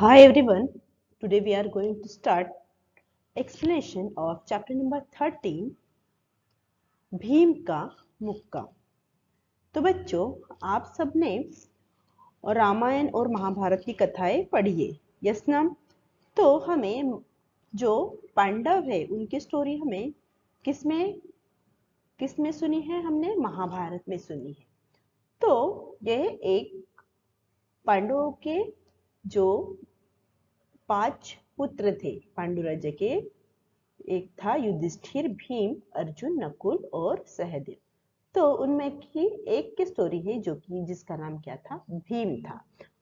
Hi everyone, today we are going to start explanation of chapter number 13 Bhim का मुक्का। तो बच्चों, आप सबने रामायण और महाभारत की कथाएं पढ़ी है, यस ना? तो हमें जो पांडव है उनकी स्टोरी हमें किसमें किसमें सुनी है? हमने महाभारत में सुनी है। तो यह एक पांडवों के जो 5 पुत्र थे पांडु राज्य के, एक था युधिष्ठिर, भीम, अर्जुन, नकुल और सहदेव। तो उनमें की एक की स्टोरी है जो कि जिसका नाम क्या था? भीम था।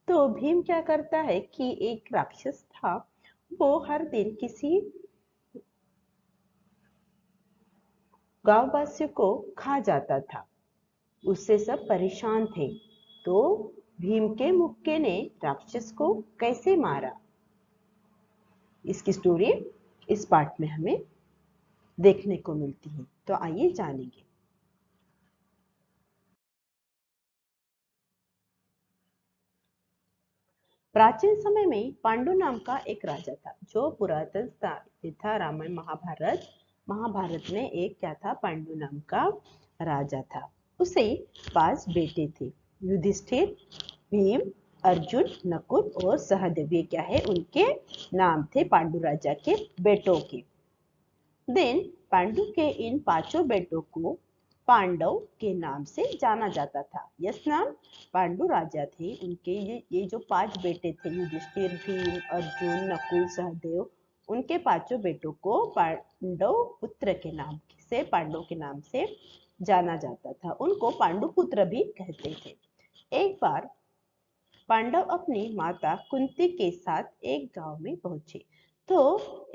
तो भीम क्या करता है कि एक राक्षस था, वो हर दिन किसी गांववासियों को खा जाता था। उससे सब परेशान थे। तो भीम के मुक्के ने राक्षस को कैसे मारा, इसकी स्टोरी इस पार्ट में हमें देखने को मिलती है। तो आइए जानेंगे। प्राचीन समय में पांडु नाम का एक राजा था जो पुरातन था। रामायण महाभारत में एक क्या था? पांडु नाम का राजा था। उसे 5 बेटे थे, युधिष्ठिर, भीम, अर्जुन, नकुल और सहदेव। ये क्या है? उनके नाम थे पांडु राजा के बेटों के। देन पांडु के इन 5 बेटों को पांडव के नाम से जाना जाता था। यस नाम, पांडु राजा थे, उनके ये जो 5 बेटे थे, युधिष्ठिर, भीम, अर्जुन, नकुल, सहदेव, उनके 5 बेटों को पांडव पुत्र के नाम से, पांडव के नाम से जाना जाता था। उनको पांडु पुत्र भी कहते थे। एक बार पांडव अपनी माता कुंती के साथ एक गांव में पहुंचे। तो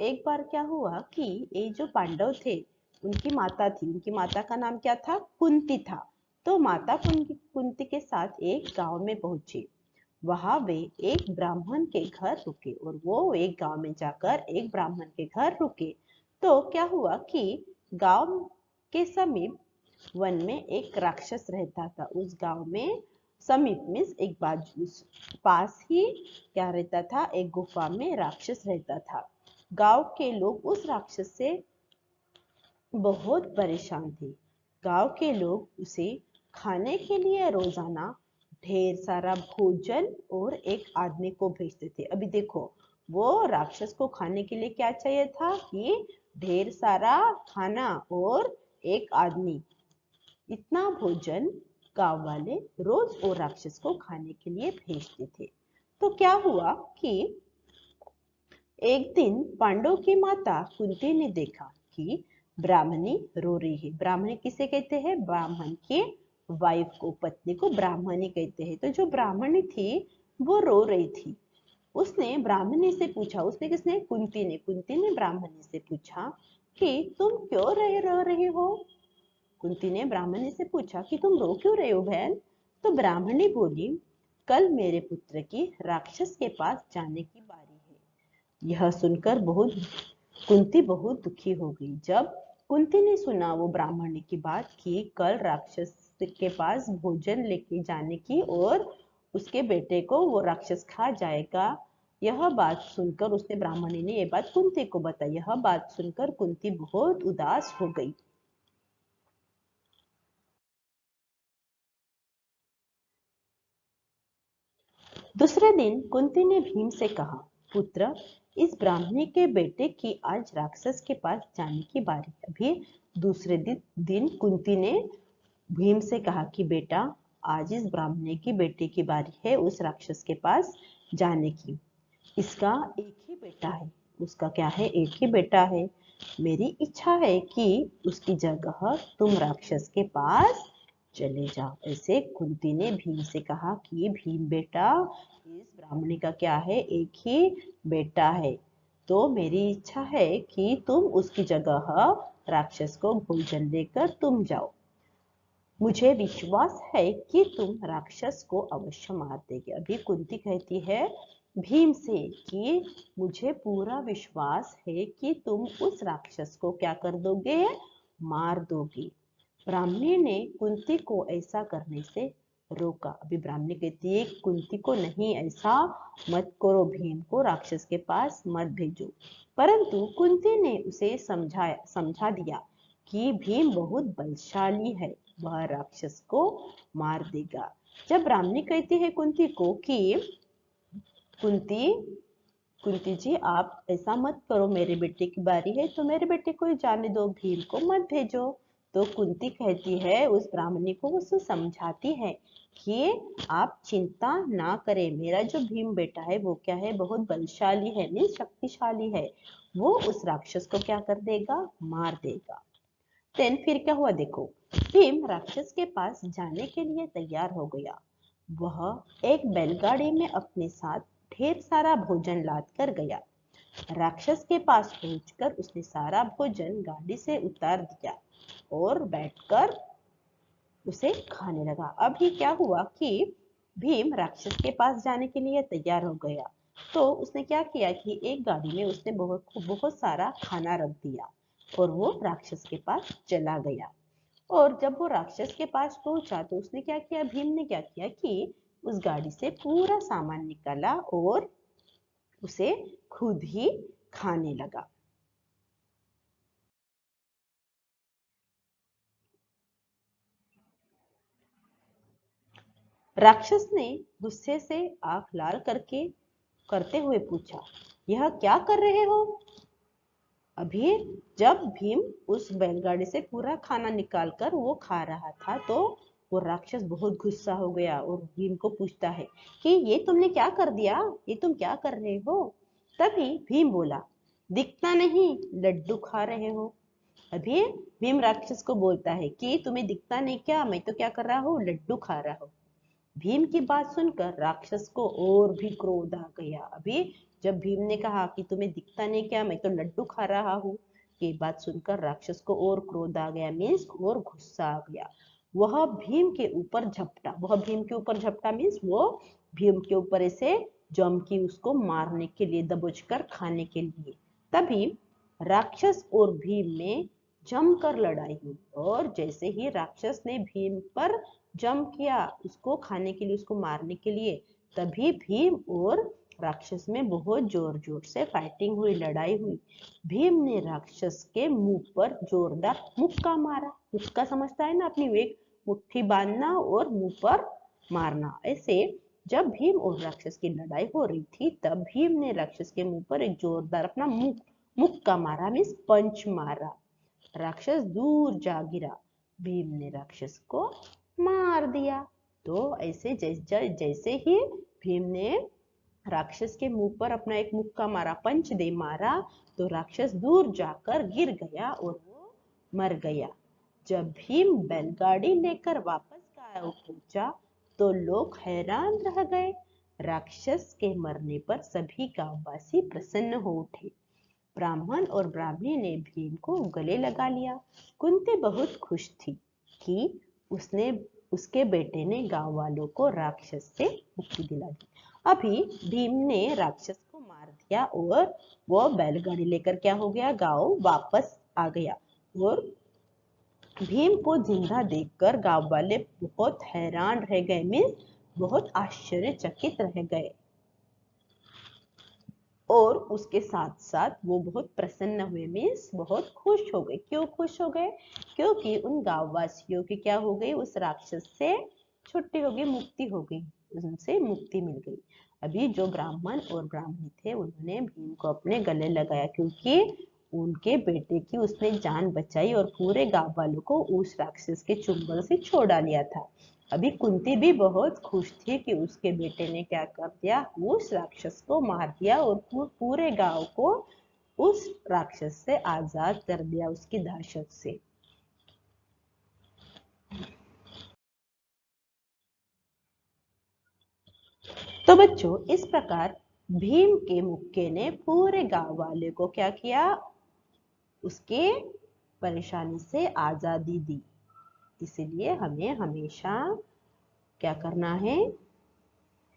एक बार क्या हुआ कि ये जो पांडव थे, उनकी माता थी, उनकी माता का नाम क्या था? कुंती था। तो माता कुंती के साथ एक गांव में पहुंचे। वहां वे एक ब्राह्मण के घर रुके और वो एक गांव में जाकर एक ब्राह्मण के घर रुके। तो क्या हुआ कि गांव के समीप वन में एक राक्षस रहता था। उस गांव में समीप मीन्स एक बाजू पास ही क्या रहता था? एक गुफा में राक्षस रहता था। गांव के लोग उस राक्षस से बहुत परेशान थे। गांव के लोग उसे खाने के लिए रोजाना ढेर सारा भोजन और एक आदमी को भेजते थे। अभी देखो, वो राक्षस को खाने के लिए क्या चाहिए था? कि ढेर सारा खाना और एक आदमी। इतना भोजन गांव वाले रोज वो राक्षस को खाने के लिए भेजते थे। तो क्या हुआ कि एक दिन पांडव की माता कुंती ने देखा कि ब्राह्मणी रो रही है। ब्राह्मणी किसे कहते हैं? ब्राह्मण के वाइफ को, पत्नी को ब्राह्मणी कहते हैं। तो जो ब्राह्मणी थी वो रो रही थी। उसने ब्राह्मणी से पूछा, उसने किसने? कुंती ने ब्राह्मणी से पूछा कि तुम क्यों रो रही हो? कुंती ने ब्राह्मणी से पूछा कि तुम रो क्यों रहे हो बहन? तो ब्राह्मणी बोली, कल मेरे पुत्र की राक्षस के पास जाने की बारी है। यह सुनकर कुंती बहुत दुखी हो गई। जब कुंती ने सुना वो ब्राह्मणी की बात की कल राक्षस के पास भोजन लेके जाने की और उसके बेटे को वो राक्षस खा जाएगा, यह बात सुनकर उसने, ब्राह्मणी ने ये बात कुंती को बताई। यह बात सुनकर कुंती बहुत उदास हो गई। दूसरे दिन कुंती ने भीम से कहा, पुत्र, इस ब्राह्मणी के बेटे की आज राक्षस के पास जाने की बारी है। अभी दूसरे दिन कुंती ने भीम से कहा कि बेटा, आज इस ब्राह्मणी की बेटे की बारी है उस राक्षस के पास जाने की। इसका एक ही बेटा है। उसका क्या है? एक ही बेटा है। मेरी इच्छा है कि उसकी जगह तुम राक्षस के पास चले जाओ। ऐसे कुंती ने भीम से कहा कि भीम बेटा, इस ब्राह्मणी का क्या है? एक ही बेटा है। तो मेरी इच्छा है कि तुम उसकी जगह राक्षस को भोजन देकर तुम जाओ। मुझे विश्वास है कि तुम राक्षस को अवश्य मार देगे। अभी कुंती कहती है भीम से कि मुझे पूरा विश्वास है कि तुम उस राक्षस को क्या कर दोगे? मार दोगे। ब्राह्मणी ने कुंती को ऐसा करने से रोका। अभी ब्राह्मणी कहती है कुंती को, नहीं ऐसा मत करो, भीम को राक्षस के पास मत भेजो। परंतु कुंती ने उसे समझा दिया कि भीम बहुत बलशाली है, वह राक्षस को मार देगा। जब ब्राह्मणी कहती है कुंती को कि कुंती जी आप ऐसा मत करो, मेरे बेटे की बारी है तो मेरे बेटे को ही जाने दो, भीम को मत भेजो। तो कुंती कहती है उस ब्राह्मणी को, उसे समझाती है कि आप चिंता ना करें, मेरा जो भीम बेटा है वो क्या है, बहुत बलशाली है, मीन्स शक्तिशाली है, वो उस राक्षस को क्या कर देगा, मार देगा। देन फिर क्या हुआ देखो, भीम राक्षस के पास जाने के लिए तैयार हो गया। वह एक बैलगाड़ी में अपने साथ ढेर सारा भोजन लाद कर गया। राक्षस के पास पहुंचकर उसने सारा भोजन गाड़ी से उतार दिया और बैठकर उसे खाने लगा। अभी क्या हुआ कि भीम राक्षस के पास जाने के लिए तैयार हो गया, तो उसने क्या किया कि एक गाड़ी में उसने बहुत सारा खाना रख दिया और वो राक्षस के पास चला गया। और जब वो राक्षस के पास पहुंचा तो उसने क्या किया, भीम ने क्या किया कि उस गाड़ी से पूरा सामान निकाला और उसे खुद ही खाने लगा। राक्षस ने गुस्से से आंख लाल करते हुए पूछा, यह क्या कर रहे हो? अभी जब भीम उस बैलगाड़ी से पूरा खाना निकालकर वो खा रहा था तो वो राक्षस बहुत गुस्सा हो गया और भीम को पूछता है कि ये तुमने क्या कर दिया, ये तुम क्या कर रहे हो? तभी भीम बोला, दिखता नहीं लड्डू खा रहे हो। अभी भीम राक्षस को बोलता है कि तुम्हें दिखता नहीं क्या, मैं तो क्या कर रहा हूँ, लड्डू खा रहा हूँ। भीम की बात सुनकर राक्षस को और भी क्रोध आ गया। अभी जब भीम ने कहा कि तुम्हें दिखता नहीं क्या, मैं तो लड्डू खा रहा हूँ, ये बात सुनकर राक्षस को और क्रोध आ गया, मीन्स और गुस्सा आ गया। वह भीम के ऊपर झपटा मीन्स वो भीम के ऊपर ऐसे जम की उसको मारने के लिए, दबोच कर खाने के लिए। तभी राक्षस और भीम में जमकर लड़ाई हुई और जैसे ही राक्षस ने भीम पर जंप किया उसको खाने के लिए, उसको मारने के लिए, तभी भीम और राक्षस में बहुत जोर जोर से फाइटिंग हुई, लड़ाई हुई। भीम ने राक्षस के मुंह पर जोरदार मुक्का मारा। मुक्का समझता है ना, अपनी एक मुट्ठी बांधना और मुंह पर मारना। ऐसे जब भीम और राक्षस की लड़ाई हो रही थी तब भीम ने राक्षस के मुंह पर एक जोरदार अपना मुक्का मारा, मीन्स पंच मारा। राक्षस दूर जा गिरा। भीम ने राक्षस को मार दिया। तो ऐसे जैसे ही भीम ने राक्षस के मुंह पर अपना एक मुक्का मारा, पंच दे मारा, तो राक्षस दूर जाकर गिर गया और वो मर गया। जब भीम बैलगाड़ी लेकर वापस गांव पहुंचा तो लोग हैरान रह गए। राक्षस के मरने पर सभी गांववासी प्रसन्न हो उठे। ब्राह्मण और ब्राह्मणी ने भीम को गले लगा लिया। कुंती बहुत खुश थी कि उसने उसके बेटे ने गांव वालों को राक्षस से मुक्ति दिला दी। अभी भीम ने राक्षस को मार दिया और वो बैलगाड़ी लेकर क्या हो गया, गांव वापस आ गया। और भीम को जिंदा देखकर गांव वाले बहुत हैरान रह गए, मीन्स बहुत आश्चर्यचकित रह गए। और उसके साथ साथ वो बहुत प्रसन्न हुए, मीन्स बहुत खुश हो गए। क्यों खुश हो गए? क्योंकि उन गांववासियों की क्या हो गई, उस राक्षस से छुट्टी हो गई, मुक्ति हो गई, उनसे मुक्ति मिल गई। अभी जो ब्राह्मण और ब्राह्मणी थे उन्होंने भीम को अपने गले लगाया क्योंकि उनके बेटे की उसने जान बचाई और पूरे गांव वालों को उस राक्षस के चुंगल से छोड़ा लिया था। अभी कुंती भी बहुत खुश थी कि उसके बेटे ने क्या कर दिया, उस राक्षस को मार दिया और पूरे गांव को उस राक्षस से आजाद कर दिया, उसकी दहशत से। तो बच्चों इस प्रकार भीम के मुक्के ने पूरे गांव वाले को क्या किया, उसके परेशानी से आजादी दी। इसलिए हमें हमेशा क्या करना है,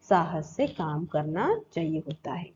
साहस से काम करना चाहिए होता है।